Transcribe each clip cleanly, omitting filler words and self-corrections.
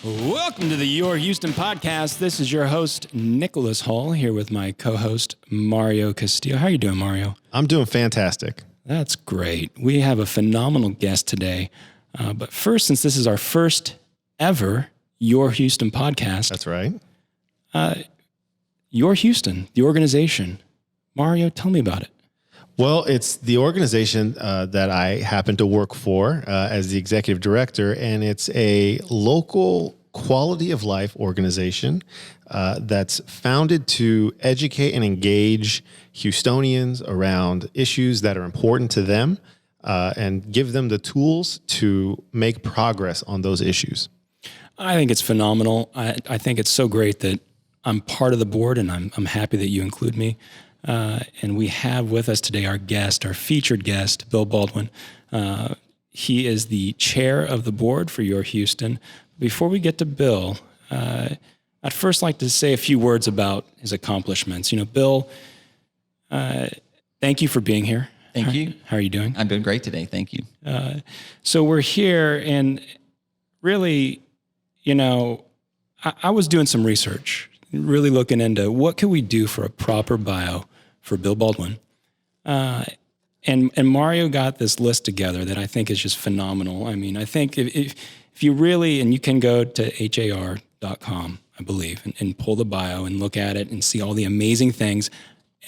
Welcome to the Your Houston podcast. This is your host, Nicholas Hall, here with my co-host, Mario Castillo. How are you doing, Mario? I'm doing fantastic. That's great. We have a phenomenal guest today. But first, since this is our first ever Your Houston podcast. That's right. Your Houston, the organization. Mario, tell me about it. Well, it's the organization that I happen to work for as the executive director, and it's a local quality of life organization that's founded to educate and engage Houstonians around issues that are important to them and give them the tools to make progress on those issues. I think it's phenomenal. I think it's so great that I'm part of the board, and I'm happy that you include me. And we have with us today our featured guest, Bill Baldwin. He is the chair of the board for Your Houston. Before we get to Bill, I'd first like to say a few words about his accomplishments. You know, Bill, thank you for being here. Thank you. How are you doing? I'm doing great today. Thank you. So we're here, and really, you know, I was doing some research, really looking into what could we do for a proper bio for Bill Baldwin. And Mario got this list together that I think is just phenomenal. I mean, I think if you really, and you can go to har.com, I believe, and pull the bio and look at it and see all the amazing things,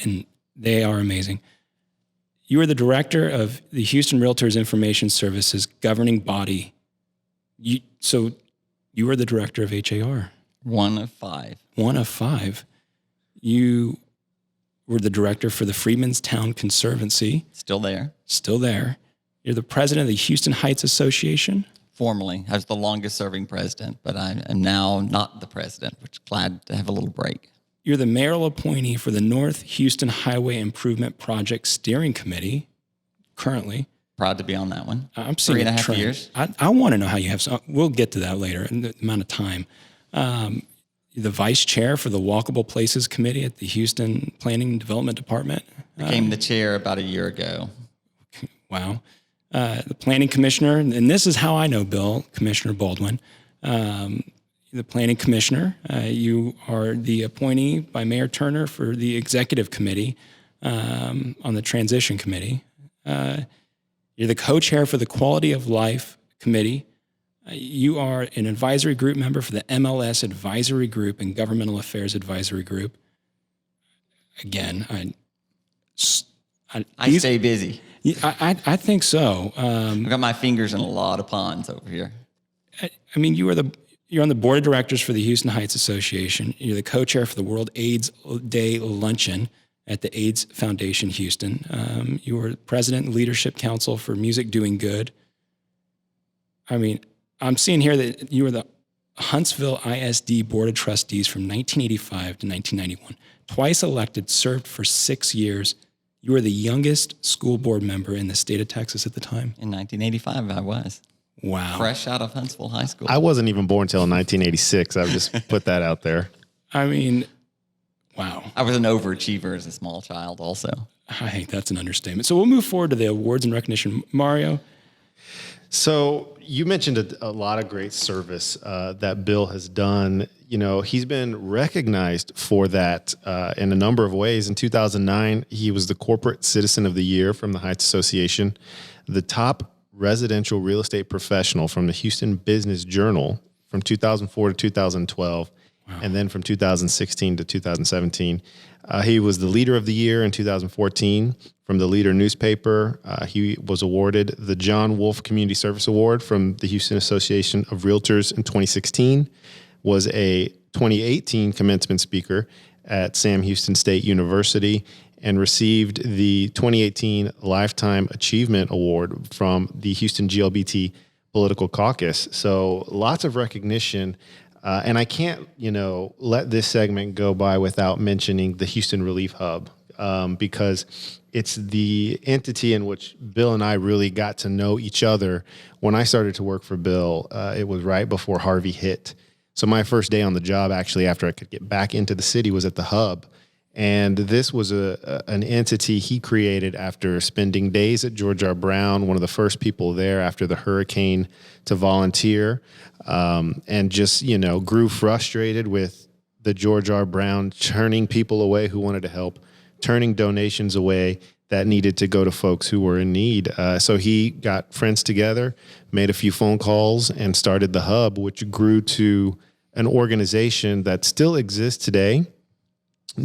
and they are amazing. You are the director of the Houston Realtors Information Services governing body. So you are the director of HAR. One of five. One of five. You were the director for the Freedmen's Town Conservancy. Still there. Still there. You're the president of the Houston Heights Association. Formerly. I was the longest serving president, but I am now not the president, which glad to have a little break. You're the mayoral appointee for the North Houston Highway Improvement Project Steering Committee, currently. Proud to be on that one. I'm seeing 3.5 years. I want to know how you have some. We'll get to that later in the amount of time. The vice chair for the Walkable Places Committee at the Houston Planning and Development Department. Became the chair about a year ago. Wow. The planning commissioner, and this is how I know Bill, Commissioner Baldwin, the planning commissioner. You are the appointee by Mayor Turner for the executive committee on the transition committee. You're the co-chair for the quality of life committee. You are an advisory group member for the MLS Advisory Group and Governmental Affairs Advisory Group. Again, I stay busy. I think so. I've got my fingers in a lot of ponds over here. I mean, you're on the board of directors for the Houston Heights Association. You're the co-chair for the World AIDS Day Luncheon at the AIDS Foundation Houston. You were president and leadership council for Music Doing Good. I mean, I'm seeing here that you were the Huntsville ISD Board of Trustees from 1985 to 1991. Twice elected, served for 6 years. You were the youngest school board member in the state of Texas at the time. In 1985, I was. Wow. Fresh out of Huntsville High School. I wasn't even born until 1986. I would just put that out there. I mean, wow. I was an overachiever as a small child also. I think that's an understatement. So we'll move forward to the awards and recognition. Mario. So you mentioned a lot of great service that Bill has done. You know, he's been recognized for that in a number of ways. In 2009, he was the Corporate Citizen of the Year from the Heights Association, the top residential real estate professional from the Houston Business Journal from 2004 to 2012, wow. And then from 2016 to 2017. He was the Leader of the Year in 2014 from the Leader newspaper. He was awarded the John Wolf Community Service Award from the Houston Association of Realtors in 2016, was a 2018 commencement speaker at Sam Houston State University, and received the 2018 Lifetime Achievement Award from the Houston GLBT Political Caucus. So lots of recognition. And I can't, let this segment go by without mentioning the Houston Relief Hub, because it's the entity in which Bill and I really got to know each other. When I started to work for Bill, it was right before Harvey hit. So my first day on the job, actually, after I could get back into the city, was at the hub. And this was an entity he created after spending days at George R. Brown, one of the first people there after the hurricane to volunteer, and just, grew frustrated with the George R. Brown turning people away who wanted to help, turning donations away that needed to go to folks who were in need. So he got friends together, made a few phone calls, and started the Hub, which grew to an organization that still exists today.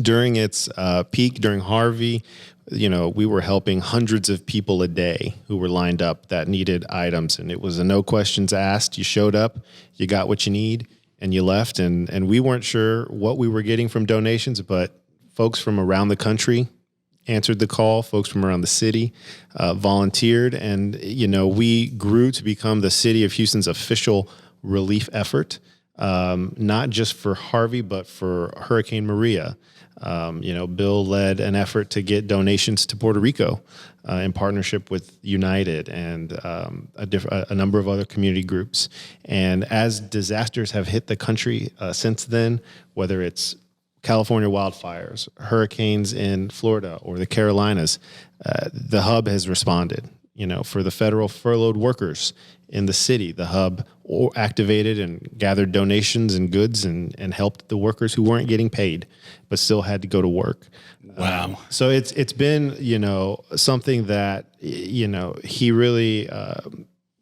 During its peak, during Harvey, we were helping hundreds of people a day who were lined up that needed items. And it was a no questions asked. You showed up, you got what you need, and you left. And we weren't sure what we were getting from donations, but folks from around the country answered the call. Folks from around the city volunteered. And, we grew to become the city of Houston's official relief effort, not just for Harvey, but for Hurricane Maria. Bill led an effort to get donations to Puerto Rico in partnership with United and a number of other community groups. And as disasters have hit the country since then, whether it's California wildfires, hurricanes in Florida or the Carolinas, the Hub has responded. For the federal furloughed workers in the city, the Hub activated and gathered donations and goods and helped the workers who weren't getting paid but still had to go to work. Wow. So it's been, something that, he really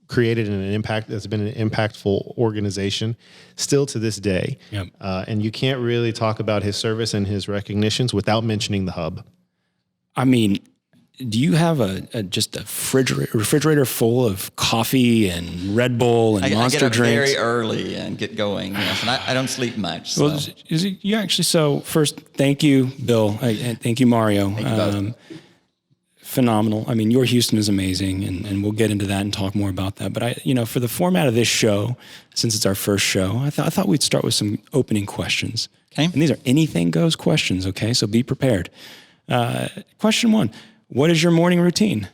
created an impact that's been an impactful organization still to this day. Yep. And you can't really talk about his service and his recognitions without mentioning the Hub. I mean, do you have just a refrigerator full of coffee and Red Bull and Monster I get up drinks? very early and get going. Yes, and I don't sleep much. So. Well, you actually? So first, thank you, Bill, and thank you, Mario. Thank you both. Phenomenal. I mean, your Houston is amazing, and we'll get into that and talk more about that. But for the format of this show, since it's our first show, I thought we'd start with some opening questions. Okay. And these are anything goes questions. Okay, so be prepared. Question one. What is your morning routine?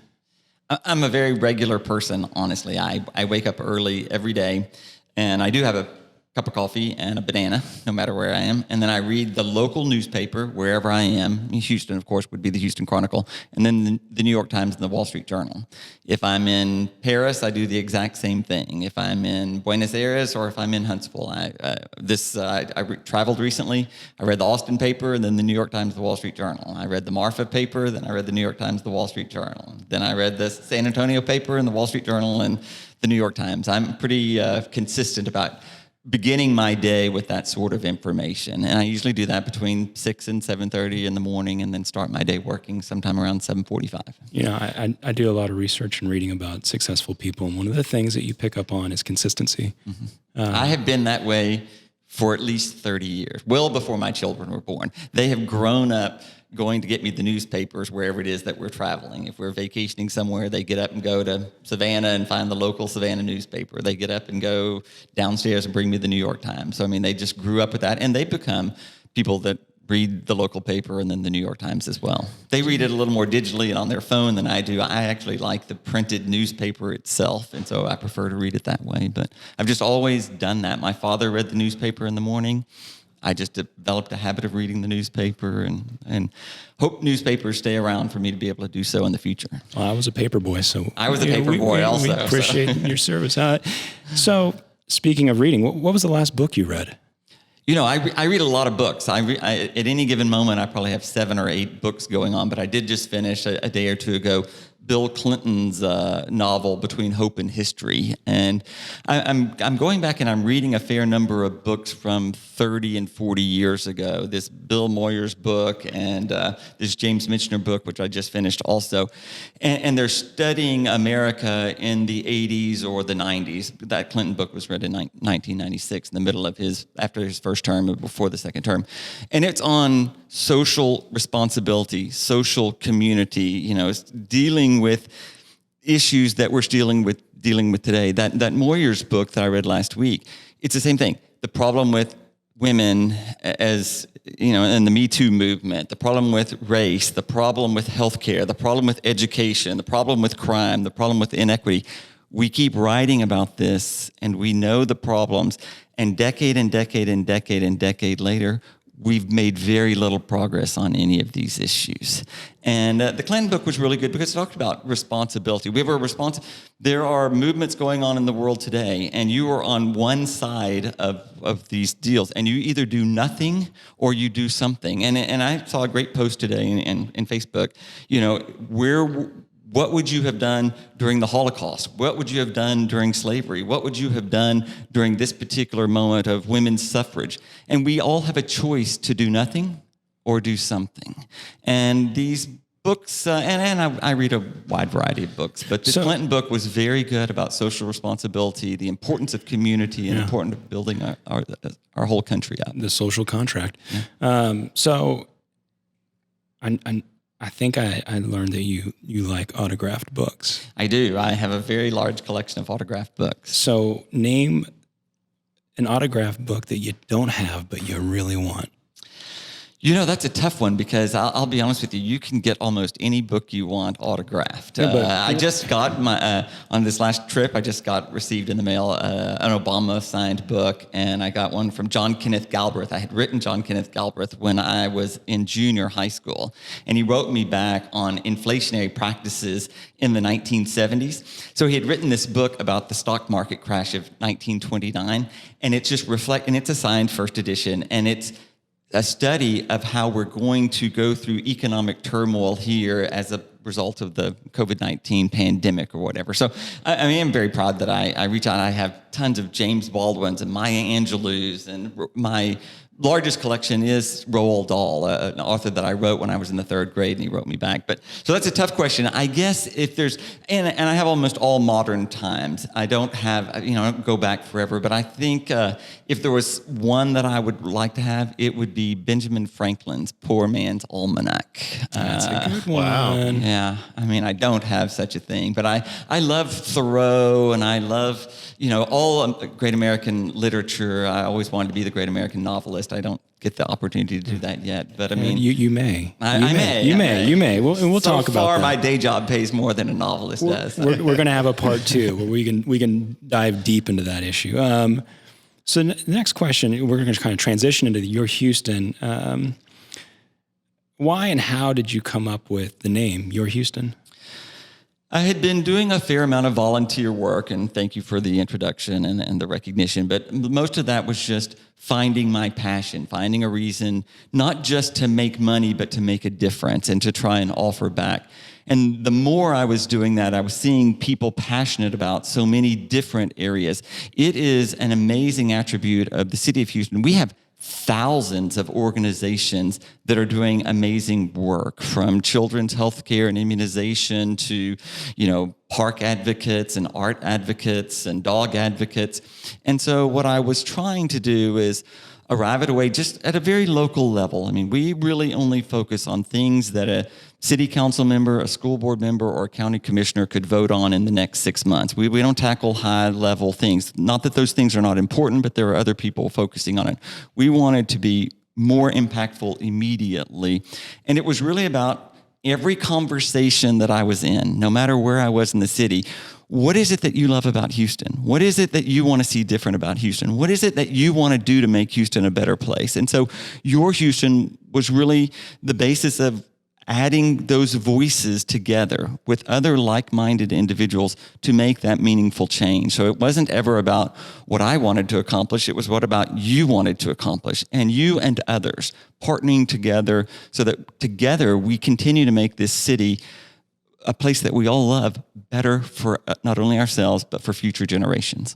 I'm a very regular person, honestly. I wake up early every day, and I do have a cup of coffee and a banana, no matter where I am. And then I read the local newspaper wherever I am. Houston, of course, would be the Houston Chronicle, and then the New York Times and the Wall Street Journal. If I'm in Paris, I do the exact same thing. If I'm in Buenos Aires or if I'm in Huntsville, I traveled recently. I read the Austin paper, and then the New York Times, the Wall Street Journal. I read the Marfa paper, then I read the New York Times, the Wall Street Journal. Then I read the San Antonio paper and the Wall Street Journal and the New York Times. I'm pretty consistent about beginning my day with that sort of information. And I usually do that between 6 and 7:30 in the morning, and then start my day working sometime around 7:45. I do a lot of research and reading about successful people, and one of the things that you pick up on is consistency. Mm-hmm. I have been that way for at least 30 years, well before my children were born. They have grown up going to get me the newspapers wherever it is that we're traveling. If we're vacationing somewhere, they get up and go to Savannah and find the local Savannah newspaper. They get up and go downstairs and bring me the New York Times. So, they just grew up with that, and they become people that read the local paper and then the New York Times as well. They read it a little more digitally and on their phone than I do. I actually like the printed newspaper itself, and so I prefer to read it that way. But I've just always done that. My father read the newspaper in the morning. I just developed a habit of reading the newspaper and hope newspapers stay around for me to be able to do so in the future. Well, I was a paper boy, so I was a paper boy also. We appreciate your service. So speaking of reading, what was the last book you read? I read a lot of books. At any given moment, I probably have 7 or 8 books going on, but I did just finish a day or two ago Bill Clinton's novel Between Hope and History, and I'm going back and I'm reading a fair number of books from 30 and 40 years ago. This Bill Moyer's book and this James Michener book, which I just finished also, and they're studying America in the 80s or the 90s. That Clinton book was read in 1996, in the middle of after his first term, before the second term, and it's on social responsibility, social community. It's dealing with issues that we're dealing with today. That Moyer's book that I read last week, it's the same thing. The problem with women, as in the Me Too movement, the problem with race, the problem with healthcare, the problem with education, the problem with crime, the problem with inequity. We keep writing about this, and we know the problems. And decade and decade and decade and decade later, we've made very little progress on any of these issues. And the Clinton book was really good because it talked about responsibility. We have a there are movements going on in the world today, and you are on one side of these deals, and you either do nothing or you do something. And I saw a great post today in Facebook, what would you have done during the Holocaust? What would you have done during slavery? What would you have done during this particular moment of women's suffrage? And we all have a choice to do nothing or do something. And these books, and I read a wide variety of books, but the Clinton book was very good about social responsibility, the importance of community, and the importance of building our whole country up. The social contract. Yeah. I think I learned that you like autographed books. I do. I have a very large collection of autographed books. So name an autographed book that you don't have but you really want. That's a tough one because I'll be honest with you. You can get almost any book you want autographed. I just got on this last trip. I just received in the mail an Obama signed book, and I got one from John Kenneth Galbraith. I had written John Kenneth Galbraith when I was in junior high school, and he wrote me back on inflationary practices in the 1970s. So he had written this book about the stock market crash of 1929, and it's a signed first edition, and it's a study of how we're going to go through economic turmoil here as a result of the COVID-19 pandemic or whatever. So I'm very proud that I reach out. I have tons of James Baldwins and Maya Angelou's, and my largest collection is Roald Dahl, an author that I wrote when I was in the third grade, and he wrote me back. So that's a tough question. I guess if there's, and I have almost all modern times. I don't have, I don't go back forever, but I think if there was one that I would like to have, it would be Benjamin Franklin's Poor Man's Almanac. That's a good one. Wow. Yeah, I don't have such a thing, but I love Thoreau, and I love, all great American literature. I always wanted to be the great American novelist. I don't get the opportunity to do that yet, but I mean, you may. You may. We'll talk about that. So far, my day job pays more than a novelist does. We're going to have a part 2 where we can dive deep into that issue. So the next question, we're going to kind of transition into your Houston. Why and how did you come up with the name Your Houston? I had been doing a fair amount of volunteer work, and thank you for the introduction and the recognition, but most of that was just finding my passion, finding a reason, not just to make money, but to make a difference and to try and offer back. And the more I was doing that, I was seeing people passionate about so many different areas. It is an amazing attribute of the city of Houston. We have thousands of organizations that are doing amazing work, from children's healthcare and immunization to, park advocates and art advocates and dog advocates. And so what I was trying to do is arrive at a way just at a very local level. We really only focus on things that a city council member, a school board member, or a county commissioner could vote on in the next 6 months. We don't tackle high-level things. Not that those things are not important, but there are other people focusing on it. We wanted to be more impactful immediately. And it was really about every conversation that I was in, no matter where I was in the city. What is it that you love about Houston? What is it that you want to see different about Houston? What is it that you want to do to make Houston a better place? And so Your Houston was really the basis of adding those voices together with other like-minded individuals to make that meaningful change. So it wasn't ever about what I wanted to accomplish. It was what about you wanted to accomplish, and you and others partnering together so that together we continue to make this city a place that we all love better for not only ourselves, but for future generations.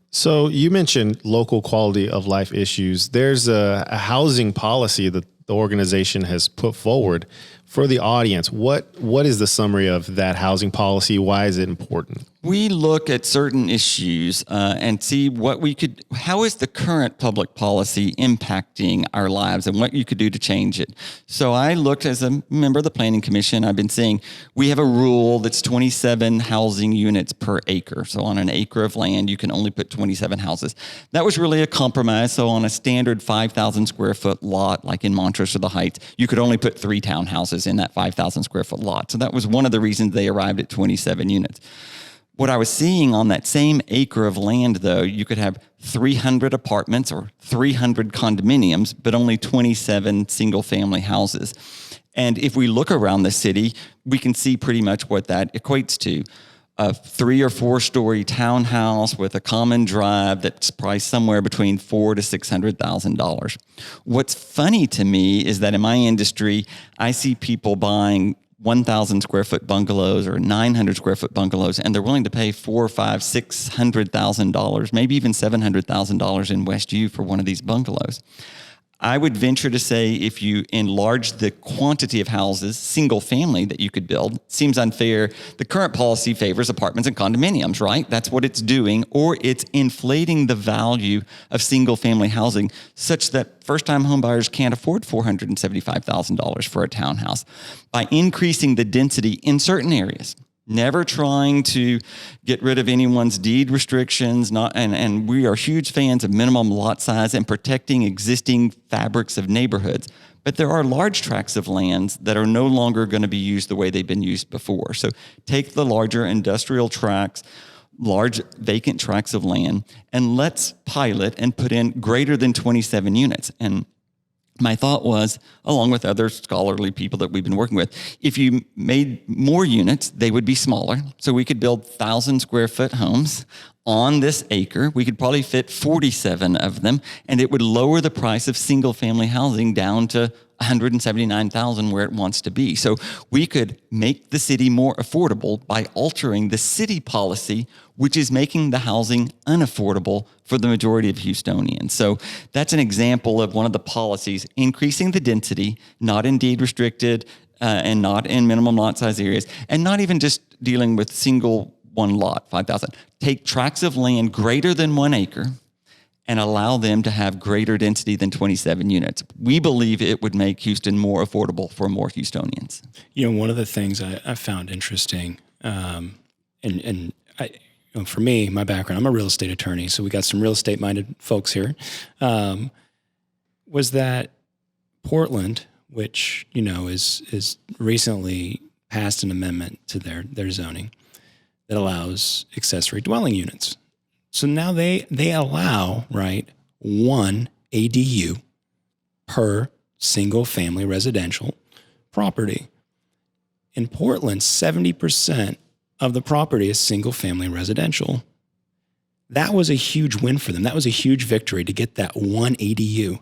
So you mentioned local quality of life issues. There's a housing policy that the organization has put forward. For the audience, what is the summary of that housing policy? Why is it important? We look at certain issues and see how is the current public policy impacting our lives and what you could do to change it. So I looked as a member of the Planning Commission. I've been saying we have a rule that's 27 housing units per acre. So on an acre of land, you can only put 27 houses. That was really a compromise. So on a standard 5,000 square foot lot, like in Montrose or the Heights, you could only put 3 townhouses in that 5,000 square foot lot. So that was one of the reasons they arrived at 27 units. What I was seeing on that same acre of land, though, you could have 300 apartments or 300 condominiums, but only 27 single-family houses. And if we look around the city, we can see pretty much what that equates to. A 3 or 4 story townhouse with a common drive that's priced somewhere between $400,000 to $600,000. What's funny to me is that in my industry, I see people buying 1,000 square foot bungalows or 900 square foot bungalows, and they're willing to pay $400,000, $500,000, $600,000, maybe even $700,000 in West U for one of these bungalows. I would venture to say if you enlarge the quantity of houses, single family, that you could build, seems unfair. The current policy favors apartments and condominiums, right? That's what it's doing, or it's inflating the value of single family housing such that first-time homebuyers can't afford $475,000 for a townhouse. By increasing the density in certain areas, never trying to get rid of anyone's deed restrictions, and we are huge fans of minimum lot size and protecting existing fabrics of neighborhoods. But there are large tracts of lands that are no longer going to be used the way they've been used before. So take the larger industrial tracts, large vacant tracts of land, and let's pilot and put in greater than 27 units. And my thought was, along with other scholarly people that we've been working with, if you made more units, they would be smaller. So we could build 1,000 square foot homes on this acre. We could probably fit 47 of them, and it would lower the price of single family housing down to $179,000 where it wants to be. So we could make the city more affordable by altering the city policy, which is making the housing unaffordable for the majority of Houstonians. So that's an example of one of the policies, increasing the density, not in deed restricted and not in minimum lot size areas, and not even just dealing with single one lot, 5,000. Take tracts of land greater than 1 acre and allow them to have greater density than 27 units. We believe it would make Houston more affordable for more Houstonians. You know, one of the things I found interesting, for me, my background, I'm a real estate attorney, so we got some real estate-minded folks here, was that Portland, which, you know, is recently passed an amendment to their zoning that allows accessory dwelling units. So now they allow, right, 1 ADU per single family residential property. In Portland, 70% of the property is single family residential. That was a huge win for them. That was a huge victory to get that 1 ADU.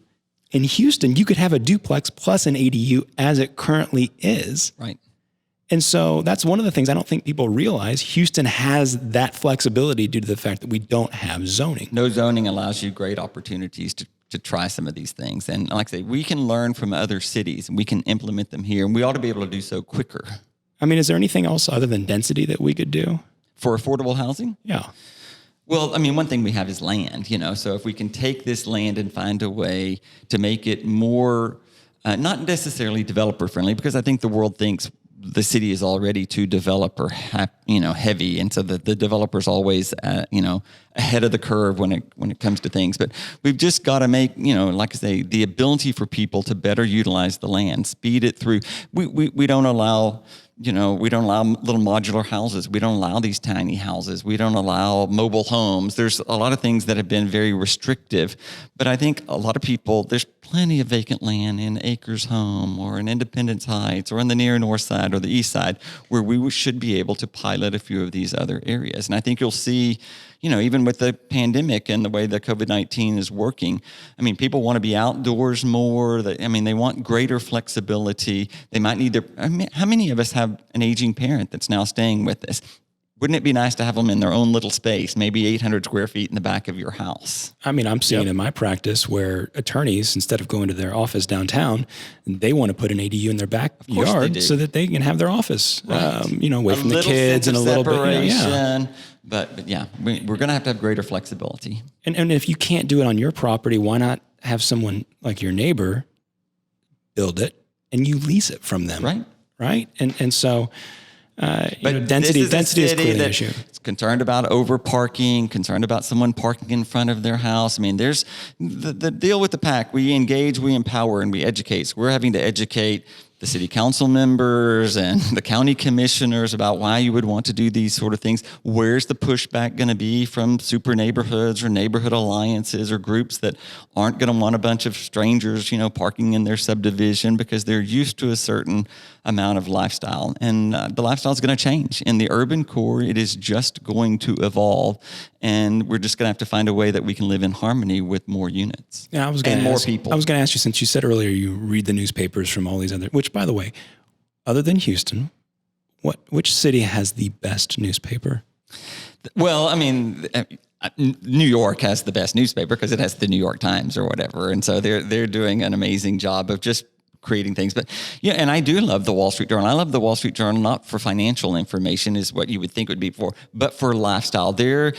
In Houston, you could have a duplex plus an ADU as it currently is. Right. And so that's one of the things I don't think people realize. Houston has that flexibility due to the fact that we don't have zoning. No zoning allows you great opportunities to try some of these things. And like I say, we can learn from other cities and we can implement them here, and we ought to be able to do so quicker. I mean, is there anything else other than density that we could do? For affordable housing? Yeah. Well, I mean, one thing we have is land, you know, so if we can take this land and find a way to make it more, not necessarily developer friendly, because I think the world thinks the city is already too developer, heavy, and so the developer's always, ahead of the curve when it comes to things. But we've just got to make, like I say, the ability for people to better utilize the land, speed it through. We don't allow. We don't allow little modular houses. We don't allow these tiny houses. We don't allow mobile homes. There's a lot of things that have been very restrictive. But I think a lot of people, there's plenty of vacant land in Acres Home or in Independence Heights or on the near north side or the east side where we should be able to pilot a few of these other areas. And I think you'll see, even with the pandemic and the way that COVID-19 is working, I mean, people want to be outdoors more. They want greater flexibility. They might need how many of us have an aging parent that's now staying with us? Wouldn't it be nice to have them in their own little space, maybe 800 square feet in the back of your house? I mean, I'm seeing in my practice where attorneys, instead of going to their office downtown, they want to put an ADU in their backyard so that they can have their office, away from the kids and a little bit. Yeah. But yeah, we're going to have greater flexibility. And if you can't do it on your property, why not have someone like your neighbor build it and you lease it from them? Right. And so, density is clearly an issue. It's concerned about over parking, concerned about someone parking in front of their house. I mean, there's the deal with the pack. We engage, we empower, and we educate. So we're having to educate the city council members and the county commissioners about why you would want to do these sort of things. Where's the pushback going to be from super neighborhoods or neighborhood alliances or groups that aren't going to want a bunch of strangers, parking in their subdivision because they're used to a certain amount of lifestyle. And the lifestyle is going to change. In the urban core, it is just going to evolve. And we're just going to have to find a way that we can live in harmony with more units and more people. I was going to ask you, since you said earlier you read the newspapers from all these other, which, by the way, other than Houston, which city has the best newspaper? Well, I mean, New York has the best newspaper because it has the New York Times or whatever. And so they're doing an amazing job of just creating things. But yeah, and I do love the Wall Street Journal. I love the Wall Street Journal not for financial information is what you would think it would be for, but for lifestyle. Their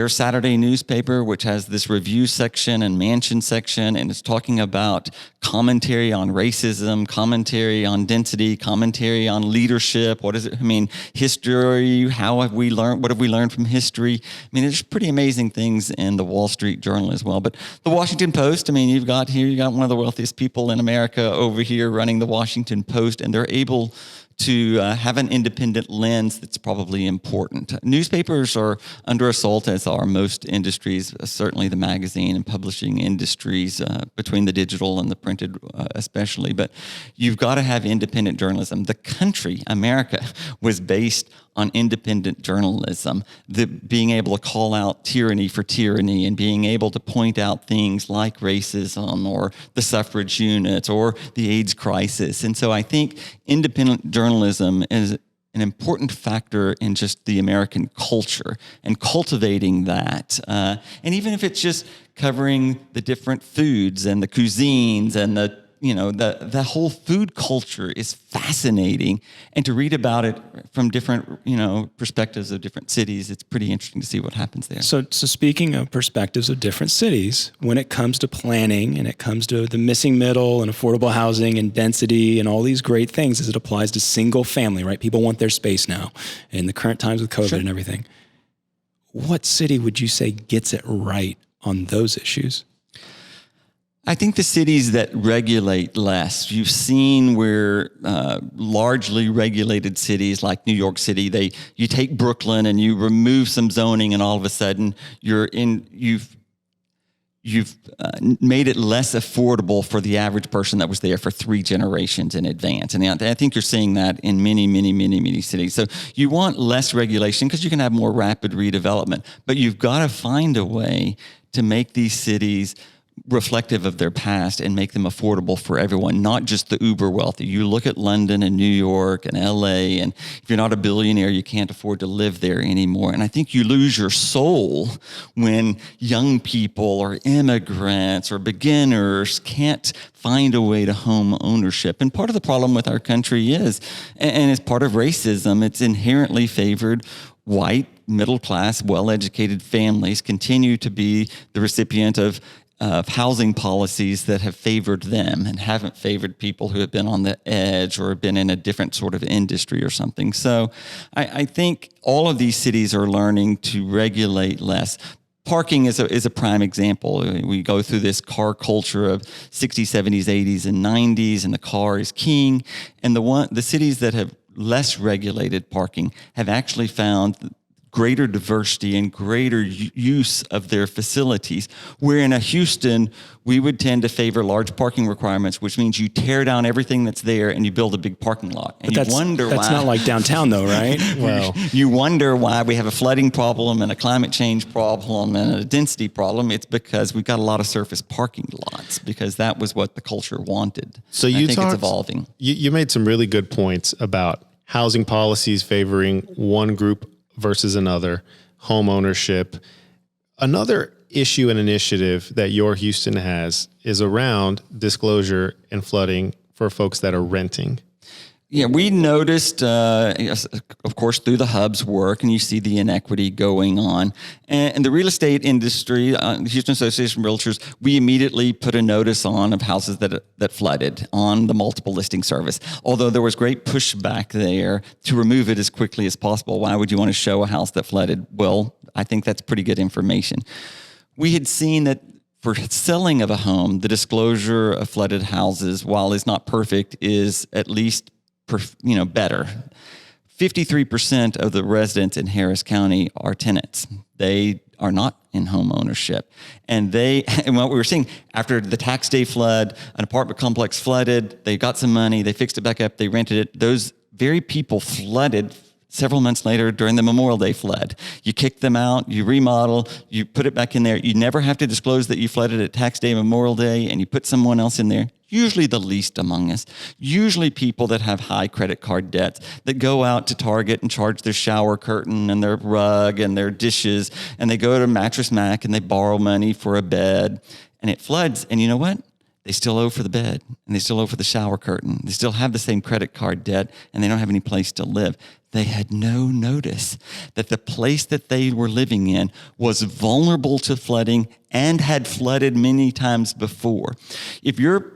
Saturday newspaper, which has this review section and mansion section, and it's talking about commentary on racism, commentary on density, commentary on leadership. What is it? I mean, history. How have we learned? What have we learned from history? I mean, there's pretty amazing things in the Wall Street Journal as well. But the Washington Post, I mean, you got one of the wealthiest people in America over here running the Washington Post, and they're able to have an independent lens that's probably important. Newspapers are under assault, as are most industries, certainly the magazine and publishing industries, between the digital and the printed especially. But you've got to have independent journalism. The country, America, was based on independent journalism, being able to call out tyranny for tyranny and being able to point out things like racism or the suffrage units or the AIDS crisis. And so I think independent journalism is an important factor in just the American culture and cultivating that. And even if it's just covering the different foods and the cuisines and the whole food culture is fascinating, and to read about it from different, perspectives of different cities, it's pretty interesting to see what happens there. So speaking of perspectives of different cities, when it comes to planning and it comes to the missing middle and affordable housing and density and all these great things as it applies to single family, right? People want their space now in the current times with COVID and everything. What city would you say gets it right on those issues? I think the cities that regulate less, you've seen where largely regulated cities like New York City, you take Brooklyn and you remove some zoning, and all of a sudden you've made it less affordable for the average person that was there for 3 generations in advance. And I think you're seeing that in many, many, many, many cities. So you want less regulation because you can have more rapid redevelopment, but you've got to find a way to make these cities reflective of their past and make them affordable for everyone, not just the uber wealthy. You look at London and New York and LA, and if you're not a billionaire, you can't afford to live there anymore. And I think you lose your soul when young people or immigrants or beginners can't find a way to home ownership. And part of the problem with our country is, and it's part of racism, it's inherently favored white, middle-class, well-educated families continue to be the recipient of housing policies that have favored them and haven't favored people who have been on the edge or been in a different sort of industry or something. So I think all of these cities are learning to regulate less. Parking is a prime example. We go through this car culture of 60s, 70s, 80s, and 90s, and the car is king. And the cities that have less regulated parking have actually found greater diversity and greater use of their facilities. Where in Houston, we would tend to favor large parking requirements, which means you tear down everything that's there and you build a big parking lot. And that's not like downtown though, right? Well, you wonder why we have a flooding problem and a climate change problem and a density problem. It's because we've got a lot of surface parking lots because that was what the culture wanted. So I think it's evolving. You made some really good points about housing policies favoring one group versus another, home ownership. Another issue and initiative that your Houston has is around disclosure and flooding for folks that are renting. Yeah, we noticed, of course, through the hub's work, and you see the inequity going on. And the real estate industry, the Houston Association of Realtors, we immediately put a notice on of houses that flooded on the multiple listing service. Although there was great pushback there to remove it as quickly as possible. Why would you want to show a house that flooded? Well, I think that's pretty good information. We had seen that for selling of a home, the disclosure of flooded houses, while is not perfect, is at least better. 53% of the residents in Harris County are tenants. They are not in home ownership. And what we were seeing after the tax day flood, an apartment complex flooded, they got some money, they fixed it back up, they rented it. Those very people flooded several months later during the Memorial Day flood. You kick them out, you remodel, you put it back in there. You never have to disclose that you flooded at tax day, Memorial Day, and you put someone else in there. Usually the least among us, usually people that have high credit card debts, that go out to Target and charge their shower curtain and their rug and their dishes, and they go to Mattress Mac and they borrow money for a bed, and it floods. And you know what? They still owe for the bed, and they still owe for the shower curtain. They still have the same credit card debt, and they don't have any place to live. They had no notice that the place that they were living in was vulnerable to flooding and had flooded many times before. If your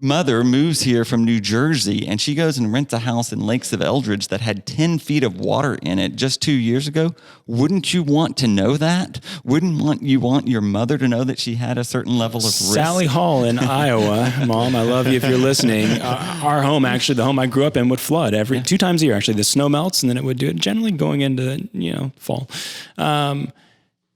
mother moves here from New Jersey and she goes and rents a house in Lakes of Eldridge that had 10 feet of water in it just 2 years ago, wouldn't you want to know that? Wouldn't you want your mother to know that she had a certain level of risk? Sally Hall in Iowa, Mom, I love you if you're listening. Our home, actually, the home I grew up in, would flood 2 times a year. Actually, the snow melts and then it would do it, generally going into fall.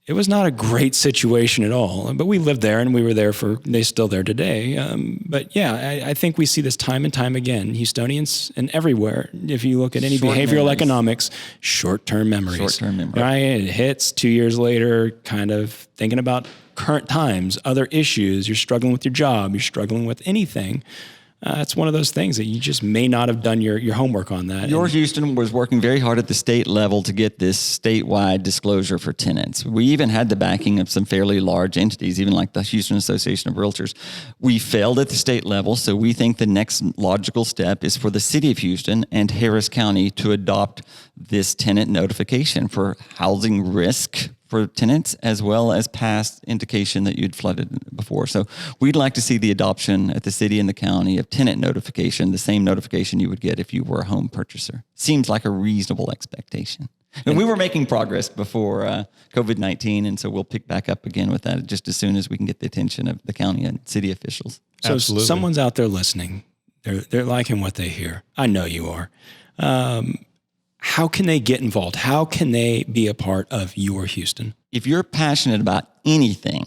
It was not a great situation at all, but we lived there and we were there they're still there today. But yeah, I think we see this time and time again, Houstonians and everywhere. If you look at any behavioral economics, short-term memories. Short-term memory. Right? It hits 2 years later, kind of thinking about current times, other issues. You're struggling with your job. You're struggling with anything. It's one of those things that you just may not have done your homework on that. Houston was working very hard at the state level to get this statewide disclosure for tenants. We even had the backing of some fairly large entities, even like the Houston Association of Realtors. We failed at the state level, so we think the next logical step is for the city of Houston and Harris County to adopt this tenant notification for housing risk for tenants, as well as past indication that you'd flooded before. So we'd like to see the adoption at the city and the county of tenant notification, the same notification you would get if you were a home purchaser. Seems like a reasonable expectation. And we were making progress before COVID-19, and so we'll pick back up again with that just as soon as we can get the attention of the county and city officials. So Absolutely. Someone's out there listening. They're liking what they hear. I know you are. How can they get involved? How can they be a part of your Houston? If you're passionate about anything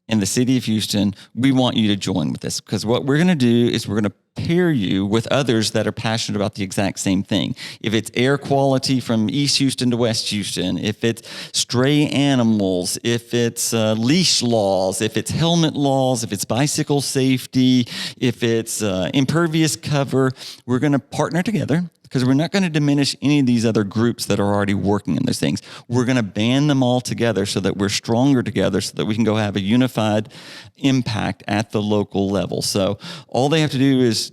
in the city of Houston, we want you to join with us, because what we're going to do is we're going to pair you with others that are passionate about the exact same thing. If it's air quality from East Houston to West Houston, if it's stray animals, if it's leash laws, if it's helmet laws, if it's bicycle safety, if it's impervious cover, we're going to partner together, because we're not going to diminish any of these other groups that are already working in those things. We're going to band them all together so that we're stronger together, so that we can go have a unified impact at the local level. So all they have to do is,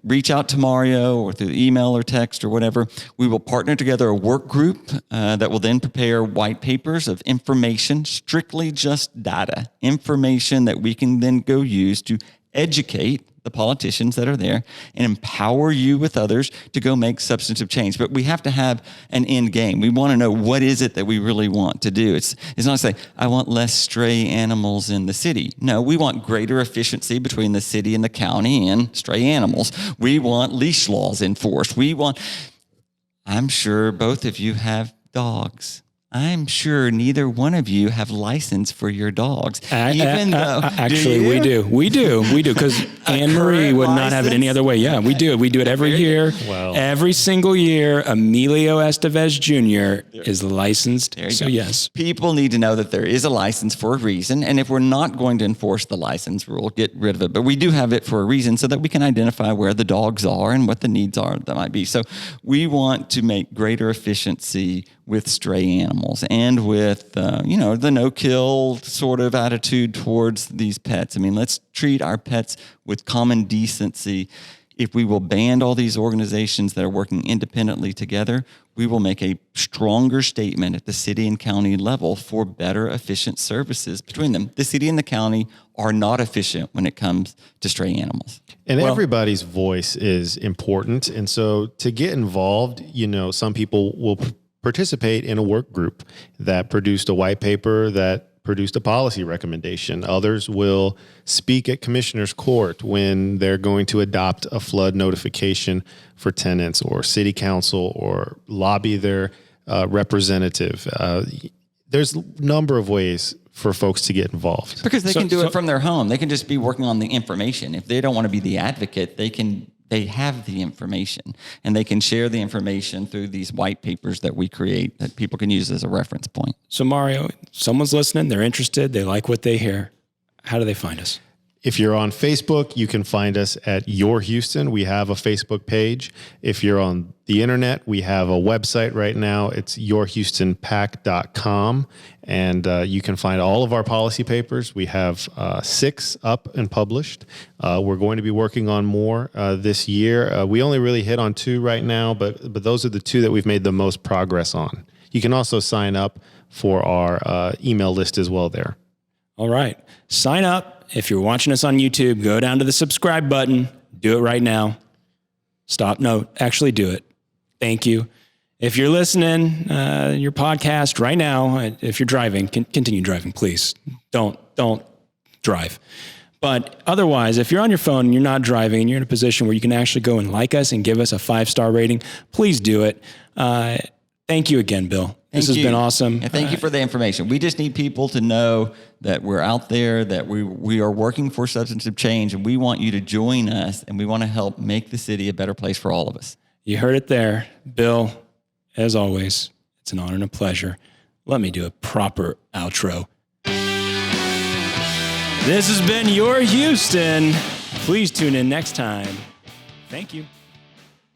reach out to Mario or through email or text or whatever. We will partner together a work group that will then prepare white papers of information, strictly just data, information that we can then go use to educate the politicians that are there and empower you with others to go make substantive change. But we have to have an end game. We want to know, what is it that we really want to do? It's not say, I want less stray animals in the city. No, we want greater efficiency between the city and the county and stray animals. We want leash laws enforced. I'm sure both of you have dogs. I'm sure neither one of you have license for your dogs. Actually, we do. We do. Because Anne-Marie would not have it any other way. Yeah, we do. We do it every year. Wow. Every single year, Emilio Estevez Jr. is licensed. So, yes. People need to know that there is a license for a reason. And if we're not going to enforce the license rule, get rid of it. But we do have it for a reason, so that we can identify where the dogs are and what the needs are that might be. So we want to make greater efficiency with stray animals and with, the no-kill sort of attitude towards these pets. I mean, let's treat our pets with common decency. If we will band all these organizations that are working independently together, we will make a stronger statement at the city and county level for better, efficient services between them. The city and the county are not efficient when it comes to stray animals. And everybody's voice is important. And so to get involved, some people will participate in a work group that produced a white paper that produced a policy recommendation. Others will speak at commissioner's court when they're going to adopt a flood notification for tenants, or city council, or lobby their representative. There's a number of ways for folks to get involved. Because they can do it from their home. They can just be working on the information. If they don't want to be the advocate, they have the information, and they can share the information through these white papers that we create that people can use as a reference point. So Mario, someone's listening, they're interested, they like what they hear. How do they find us? If you're on Facebook, you can find us at Your Houston. We have a Facebook page. If you're on the internet, we have a website right now. It's yourhoustonpac.com. And you can find all of our policy papers. We have 6 up and published. We're going to be working on more this year. We only really hit on 2 right now, but those are the 2 that we've made the most progress on. You can also sign up for our email list as well there. All right. Sign up. If you're watching us on YouTube, go down to the subscribe button. Do it right now. Stop. No, actually do it. Thank you. If you're listening, your podcast right now, if you're driving, continue driving, please. Don't drive. But otherwise, if you're on your phone and you're not driving and you're in a position where you can actually go and like us and give us a 5-star rating, please do it. Thank you again, Bill. This has been awesome. And thank you for the information. We just need people to know that we're out there, that we are working for substantive change, and we want you to join us, and we want to help make the city a better place for all of us. You heard it there. Bill, as always, it's an honor and a pleasure. Let me do a proper outro. This has been Your Houston. Please tune in next time. Thank you.